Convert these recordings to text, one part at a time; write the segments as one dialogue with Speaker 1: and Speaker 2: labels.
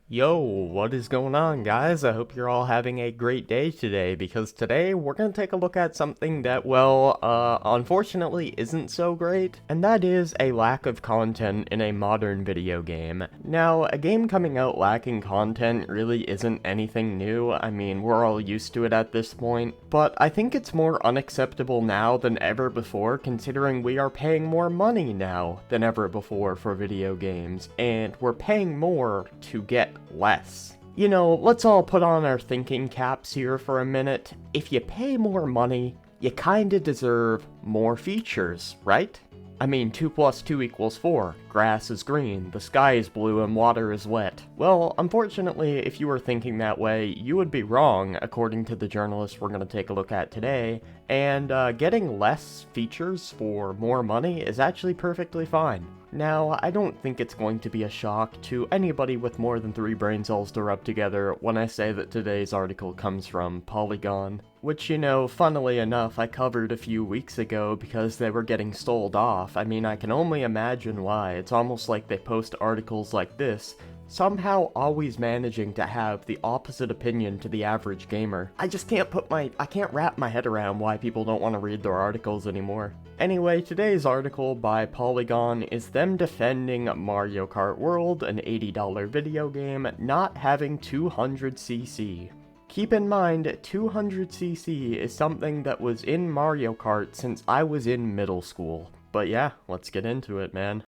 Speaker 1: Yo, what is going on, guys? I hope you're all having a great day today, because today we're gonna take a look at something that, well, unfortunately isn't so great, and that is a lack of content in a modern video game. Now, a game coming out lacking content really isn't anything new. I mean, we're all used to it at this point, but I think it's more unacceptable now than ever before, considering we are paying more money now than ever before for video games, and we're paying more to get less. You know, let's all put on our thinking caps here for a minute. If you pay more money, you kinda deserve more features, right? I mean, 2 plus 2 equals 4, grass is green, the sky is blue, and water is wet. Well, unfortunately, if you were thinking that way, you would be wrong, according to the journalist we're going to take a look at today, and getting less features for more money is actually perfectly fine. Now, I don't think it's going to be a shock to anybody with more than 3 brain cells to rub together when I say that today's article comes from Polygon, which, you know, funnily enough, I covered a few weeks ago because they were getting sold off. I mean, I can only imagine why. It's almost like they post articles like this, somehow always managing to have the opposite opinion to the average gamer. I just can't I can't wrap my head around why people don't want to read their articles anymore. Anyway, today's article by Polygon is them defending Mario Kart World, an $80 video game, not having 200cc. Keep in mind, 200cc is something that was in Mario Kart since I was in middle school. But yeah, let's get into it, man.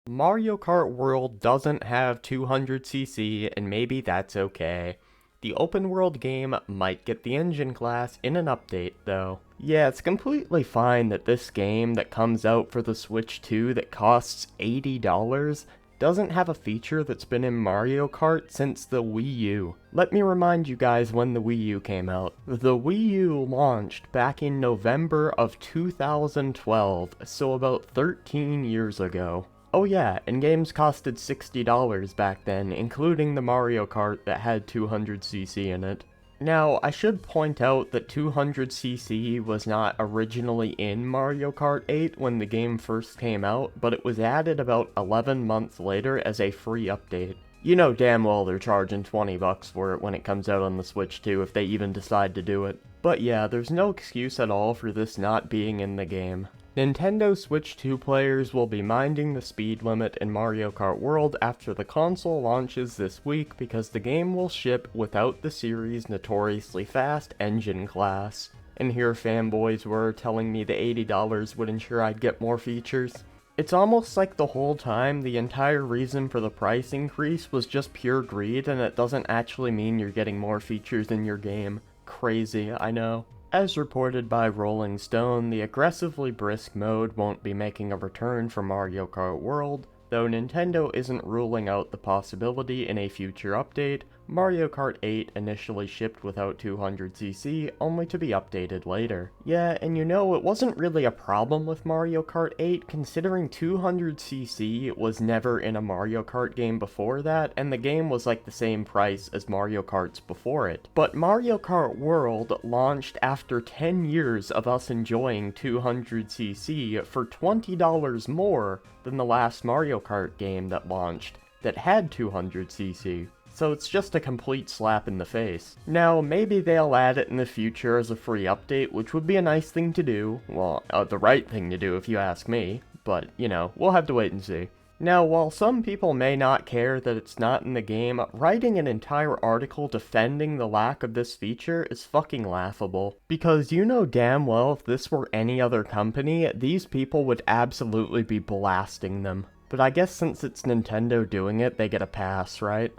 Speaker 1: Mario Kart World doesn't have 200cc, and maybe that's okay. The open world game might get the engine class in an update, though. Yeah, it's completely fine that this game that comes out for the Switch 2 that costs $80 doesn't have a feature that's been in Mario Kart since the Wii U. Let me remind you guys when the Wii U came out. The Wii U launched back in November of 2012, so about 13 years ago. Oh yeah, and games costed $60 back then, including the Mario Kart that had 200cc in it. Now, I should point out that 200cc was not originally in Mario Kart 8 when the game first came out, but it was added about 11 months later as a free update. You know damn well they're charging $20 for it when it comes out on the Switch 2 if they even decide to do it. But yeah, there's no excuse at all for this not being in the game. Nintendo Switch 2 players will be minding the speed limit in Mario Kart World after the console launches this week because the game will ship without the series' notoriously fast engine class. And here fanboys were telling me the $80 would ensure I'd get more features. It's almost like the whole time the entire reason for the price increase was just pure greed and it doesn't actually mean you're getting more features in your game. Crazy, I know. As reported by Rolling Stone, the aggressively brisk mode won't be making a return for Mario Kart World, though Nintendo isn't ruling out the possibility in a future update. Mario Kart 8 initially shipped without 200cc, only to be updated later. Yeah, and you know, it wasn't really a problem with Mario Kart 8, considering 200cc was never in a Mario Kart game before that, and the game was like the same price as Mario Kart's before it. But Mario Kart World launched after 10 years of us enjoying 200cc for $20 more than the last Mario Kart game that launched that had 200cc. So it's just a complete slap in the face. Now, maybe they'll add it in the future as a free update, which would be a nice thing to do. Well, the right thing to do if you ask me. But, you know, we'll have to wait and see. Now, while some people may not care that it's not in the game, writing an entire article defending the lack of this feature is fucking laughable. Because you know damn well if this were any other company, these people would absolutely be blasting them. But I guess since it's Nintendo doing it, they get a pass, right?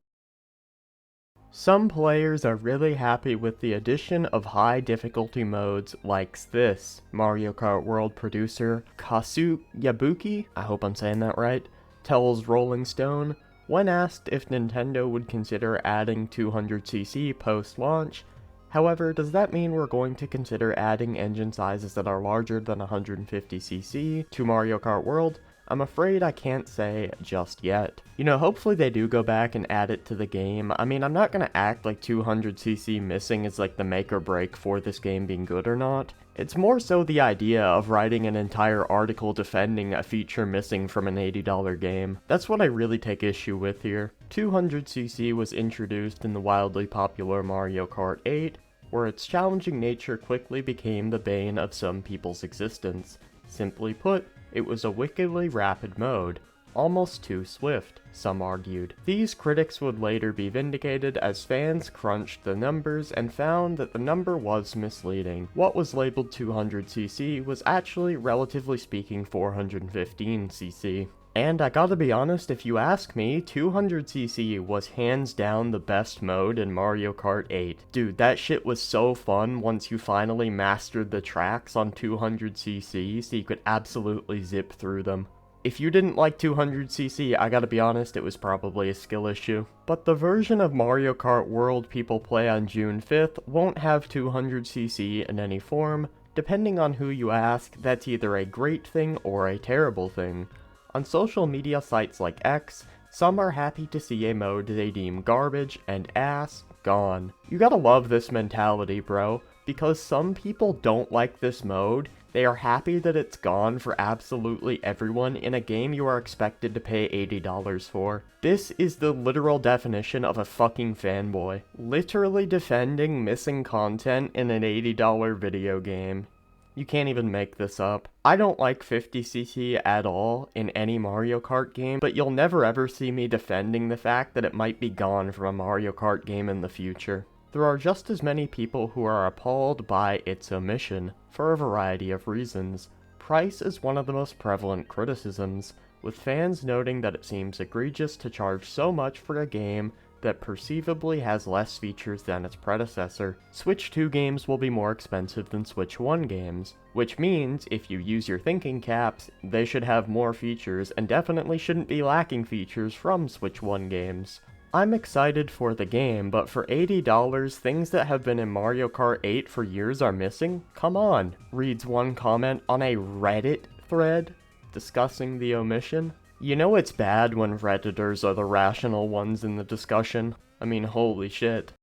Speaker 1: Some players are really happy with the addition of high difficulty modes like this, Mario Kart World producer Kasu Yabuki, I hope I'm saying that right, tells Rolling Stone. When asked if Nintendo would consider adding 200cc post-launch, however, does that mean we're going to consider adding engine sizes that are larger than 150cc to Mario Kart World? I'm afraid I can't say just yet. You know, hopefully they do go back and add it to the game. I mean, I'm not gonna act like 200cc missing is like the make or break for this game being good or not. It's more so the idea of writing an entire article defending a feature missing from an $80 game. That's what I really take issue with here. 200cc was introduced in the wildly popular Mario Kart 8, where its challenging nature quickly became the bane of some people's existence. Simply put, it was a wickedly rapid mode. Almost too swift, some argued. These critics would later be vindicated as fans crunched the numbers and found that the number was misleading. What was labeled 200cc was actually, relatively speaking, 415cc. And I gotta be honest, if you ask me, 200cc was hands down the best mode in Mario Kart 8. Dude, that shit was so fun once you finally mastered the tracks on 200cc so you could absolutely zip through them. If you didn't like 200cc, I gotta be honest, it was probably a skill issue. But the version of Mario Kart World people play on June 5th won't have 200cc in any form. Depending on who you ask, that's either a great thing or a terrible thing. On social media sites like X, some are happy to see a mode they deem garbage and ass gone. You gotta love this mentality, bro, because some people don't like this mode. They are happy that it's gone for absolutely everyone in a game you are expected to pay $80 for. This is the literal definition of a fucking fanboy. Literally defending missing content in an $80 video game. You can't even make this up. I don't like 50cc at all in any Mario Kart game, but you'll never ever see me defending the fact that it might be gone from a Mario Kart game in the future. There are just as many people who are appalled by its omission, for a variety of reasons. Price is one of the most prevalent criticisms, with fans noting that it seems egregious to charge so much for a game that perceivably has less features than its predecessor. Switch 2 games will be more expensive than Switch 1 games, which means, if you use your thinking caps, they should have more features and definitely shouldn't be lacking features from Switch 1 games. I'm excited for the game, but for $80, things that have been in Mario Kart 8 for years are missing? Come on, reads one comment on a Reddit thread discussing the omission. You know it's bad when Redditors are the rational ones in the discussion. I mean, holy shit.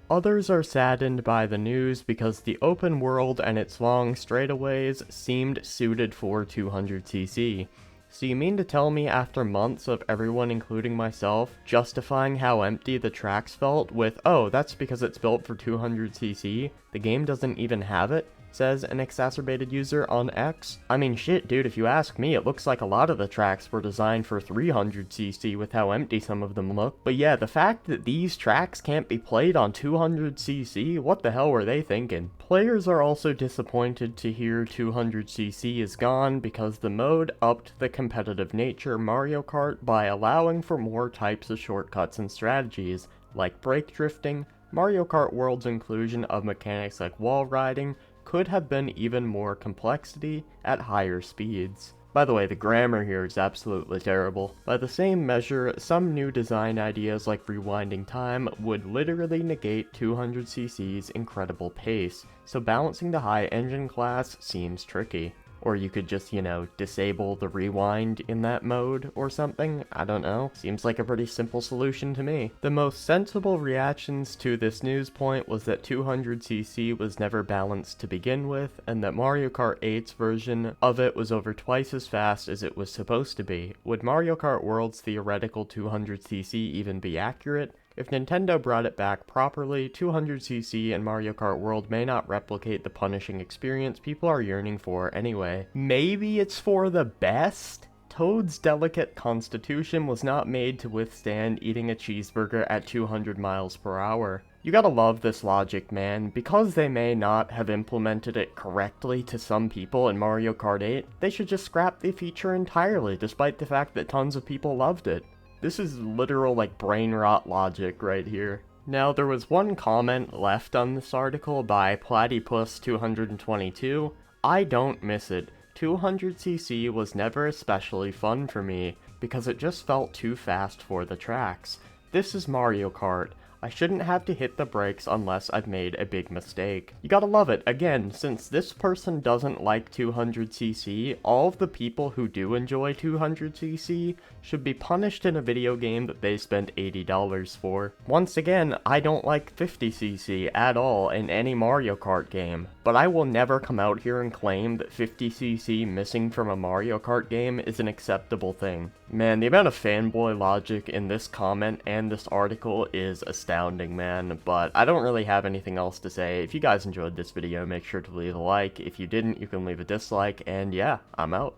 Speaker 1: Others are saddened by the news because the open world and its long straightaways seemed suited for 200cc. So you mean to tell me after months of everyone, including myself, justifying how empty the tracks felt with, oh, that's because it's built for 200cc, the game doesn't even have it? Says an exacerbated user on X. I mean shit dude, if you ask me, it looks like a lot of the tracks were designed for 300cc with how empty some of them look. But yeah, the fact that these tracks can't be played on 200cc, what the hell were they thinking? Players are also disappointed to hear 200cc is gone because the mode upped the competitive nature Mario Kart by allowing for more types of shortcuts and strategies, like brake drifting. Mario Kart World's inclusion of mechanics like wall riding could have been even more complexity at higher speeds. By the way, the grammar here is absolutely terrible. By the same measure, some new design ideas like rewinding time would literally negate 200cc's incredible pace, so balancing the high engine class seems tricky. Or you could just, you know, disable the rewind in that mode or something, I don't know. Seems like a pretty simple solution to me. The most sensible reactions to this news point was that 200cc was never balanced to begin with, and that Mario Kart 8's version of it was over twice as fast as it was supposed to be. Would Mario Kart World's theoretical 200cc even be accurate? If Nintendo brought it back properly, 200cc and Mario Kart World may not replicate the punishing experience people are yearning for anyway. Maybe it's for the best? Toad's delicate constitution was not made to withstand eating a cheeseburger at 200 miles per hour. You gotta love this logic, man. Because they may not have implemented it correctly to some people in Mario Kart 8, they should just scrap the feature entirely, despite the fact that tons of people loved it. This is literal, like, brain rot logic right here. Now, there was one comment left on this article by Platypus222. I don't miss it. 200cc was never especially fun for me, because it just felt too fast for the tracks. This is Mario Kart. I shouldn't have to hit the brakes unless I've made a big mistake. You gotta love it. Again, since this person doesn't like 200cc, all of the people who do enjoy 200cc should be punished in a video game that they spent $80 for. Once again, I don't like 50cc at all in any Mario Kart game, but I will never come out here and claim that 50cc missing from a Mario Kart game is an acceptable thing. Man, the amount of fanboy logic in this comment and this article is astounding, man, but I don't really have anything else to say. If you guys enjoyed this video, make sure to leave a like. If you didn't, you can leave a dislike, and yeah, I'm out.